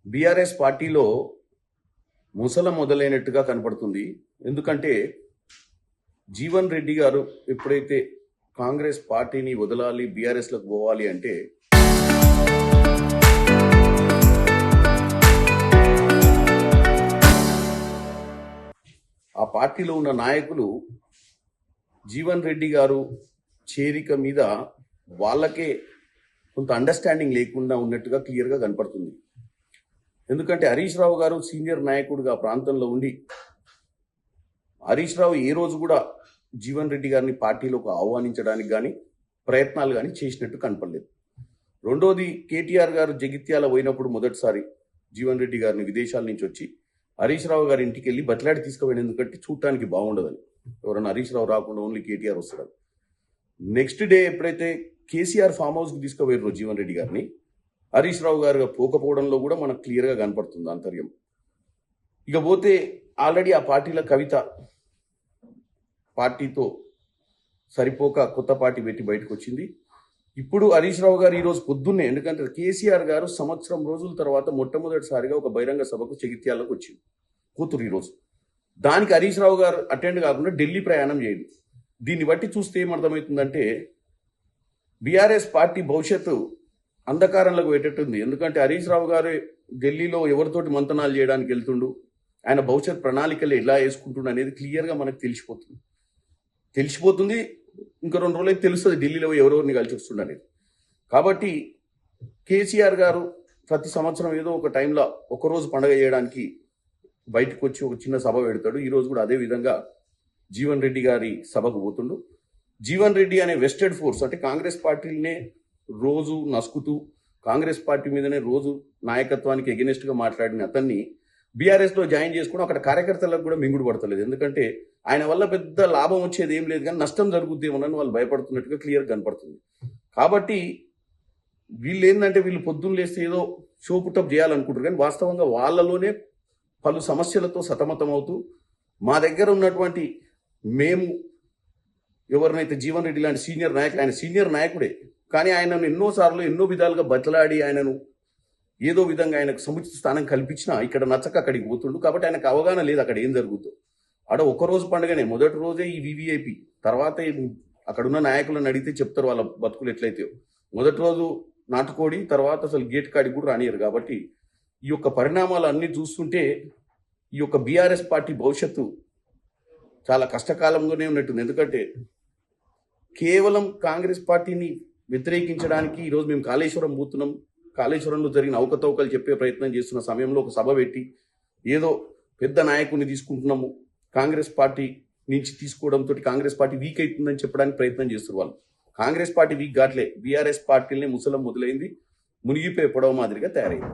BRS పార్టీలో ముసల మొదలైనట్టుగా కనపడుతుంది. ఎందుకంటే జీవన్ రెడ్డి గారు ఎప్పుడైతే కాంగ్రెస్ పార్టీని వదలాలి, బీఆర్ఎస్లోకి పోవాలి అంటే ఆ పార్టీలో ఉన్న నాయకులు జీవన్ రెడ్డి గారు చేరిక మీద వాళ్ళకే కొంత అండర్స్టాండింగ్ లేకుండా ఉన్నట్టుగా క్లియర్గా కనపడుతుంది. ఎందుకంటే హరీష్ రావు గారు సీనియర్ నాయకుడిగా ప్రాంతంలో ఉండి హరీష్ రావు ఏ రోజు కూడా జీవన్ రెడ్డి గారిని పార్టీలోకి ఆహ్వానించడానికి కానీ ప్రయత్నాలు కానీ చేసినట్టు కనపడలేదు. రెండోది, కేటీఆర్ గారు జగిత్యాల పోయినప్పుడు మొదటిసారి జీవన్ రెడ్డి గారిని విదేశాల నుంచి వచ్చి హరీష్ రావు గారి ఇంటికి వెళ్ళి బతిలాడి తీసుకుపోయిన, ఎందుకంటే చూడటానికి బాగుండదని, ఎవరైనా హరీష్ రావు రాకుండా ఓన్లీ కేటీఆర్ వస్తాడు. నెక్స్ట్ డే ఎప్పుడైతే కేసీఆర్ ఫామ్ హౌస్కి తీసుకుపోయారు జీవన్ రెడ్డి గారిని, హరీష్ రావు గారు పోకపోవడంలో కూడా మనకు క్లియర్గా కనపడుతుంది ఆంతర్యం. ఇక పోతే ఆల్రెడీ ఆ పార్టీల కవిత పార్టీతో సరిపోక కొత్త పార్టీ పెట్టి బయటకు వచ్చింది. ఇప్పుడు హరీష్ రావు గారు ఈరోజు పొద్దున్నే, ఎందుకంటే కేసీఆర్ గారు సంవత్సరం రోజుల తర్వాత మొట్టమొదటిసారిగా ఒక బహిరంగ సభకు జగిత్యాలకు వచ్చింది కూతురు ఈరోజు. దానికి హరీష్ రావు గారు అటెండ్ కాకుండా ఢిల్లీ ప్రయాణం చేయండి. దీన్ని బట్టి చూస్తే ఏమర్థమవుతుందంటే బీఆర్ఎస్ పార్టీ భవిష్యత్తు అంధకారంలోకి పెట్టేట్టుంది. ఎందుకంటే హరీష్ రావు గారు ఢిల్లీలో ఎవరితోటి మంతనాలు చేయడానికి వెళ్తుండు, ఆయన భవిష్యత్ ప్రణాళికలు ఎలా వేసుకుంటుండు అనేది క్లియర్గా మనకు తెలిసిపోతుంది. ఇంకా 2 రోజులు అయితే తెలుస్తుంది ఢిల్లీలో ఎవరెవరిని కలిసి వస్తుండ అనేది. కాబట్టి కేసీఆర్ గారు ప్రతి సంవత్సరం ఏదో ఒక టైంలో ఒకరోజు పండగ చేయడానికి బయటకు వచ్చి ఒక చిన్న సభ పెడతాడు. ఈరోజు కూడా అదే విధంగా జీవన్ రెడ్డి గారి సభకు పోతుండు. జీవన్ రెడ్డి అనే వెస్టెడ్ ఫోర్స్, అంటే కాంగ్రెస్ పార్టీలనే రోజు నసుకుతూ కాంగ్రెస్ పార్టీ మీదనే రోజు నాయకత్వానికి ఎగెనెస్ట్గా మాట్లాడిన అతన్ని బీఆర్ఎస్లో జాయిన్ చేసుకుని అక్కడ కార్యకర్తలకు కూడా మింగుడు పడతలేదు. ఎందుకంటే ఆయన వల్ల పెద్ద లాభం వచ్చేది ఏం లేదు, కానీ నష్టం జరుగుద్దేమోనని వాళ్ళు భయపడుతున్నట్టుగా క్లియర్ కనపడుతుంది. కాబట్టి వీళ్ళు ఏంటంటే వీళ్ళు పొద్దున్న లేస్తే ఏదో షో పుట్టప్ చేయాలనుకుంటారు, కానీ వాస్తవంగా వాళ్ళలోనే పలు సమస్యలతో సతమతమవుతూ మా దగ్గర ఉన్నటువంటి మేము ఎవరినైతే జీవన్ రెడ్డి లాంటి సీనియర్ నాయకులు, ఆయన సీనియర్ నాయకుడే, కానీ ఆయనను ఎన్నోసార్లు ఎన్నో విధాలుగా బతలాడి ఆయనను ఏదో విధంగా ఆయనకు సముచిత స్థానం కల్పించినా ఇక్కడ నచ్చక అక్కడికి పోతుండు. కాబట్టి ఆయనకు అవగాహన లేదు అక్కడ ఏం జరుగుతుందో. అక్కడ ఒక్కరోజు పండుగనే, మొదటి రోజే ఈ వివిఐపి, తర్వాత అక్కడున్న నాయకులను అడిగితే చెప్తారు వాళ్ళ బతుకులు ఎట్లయితే. మొదటి రోజు నాటుకోడి, తర్వాత అసలు గేట్ కాడికి కూడా రానియరు. కాబట్టి ఈ యొక్క పరిణామాలు అన్నీ చూస్తుంటే ఈ యొక్క బీఆర్ఎస్ పార్టీ భవిష్యత్తు చాలా కష్టకాలంలోనే ఉన్నట్టుంది. ఎందుకంటే కేవలం కాంగ్రెస్ పార్టీని వ్యతిరేకించడానికి ఈరోజు మేము కాళేశ్వరం పోతున్నాం, కాళేశ్వరంలో జరిగిన అవకతవకలు చెప్పే ప్రయత్నం చేస్తున్న సమయంలో ఒక సభ పెట్టి ఏదో పెద్ద నాయకుడిని తీసుకుంటున్నాము, కాంగ్రెస్ పార్టీ నుంచి తీసుకోవడంతో కాంగ్రెస్ పార్టీ వీక్ అవుతుందని చెప్పడానికి ప్రయత్నం చేస్తారు వాళ్ళు. కాంగ్రెస్ పార్టీ వీక్ కావట్లే, బీఆర్ఎస్ పార్టీలనే ముసలం మొదలైంది, మునిగిపోయే పొడవ మాదిరిగా తయారైంది.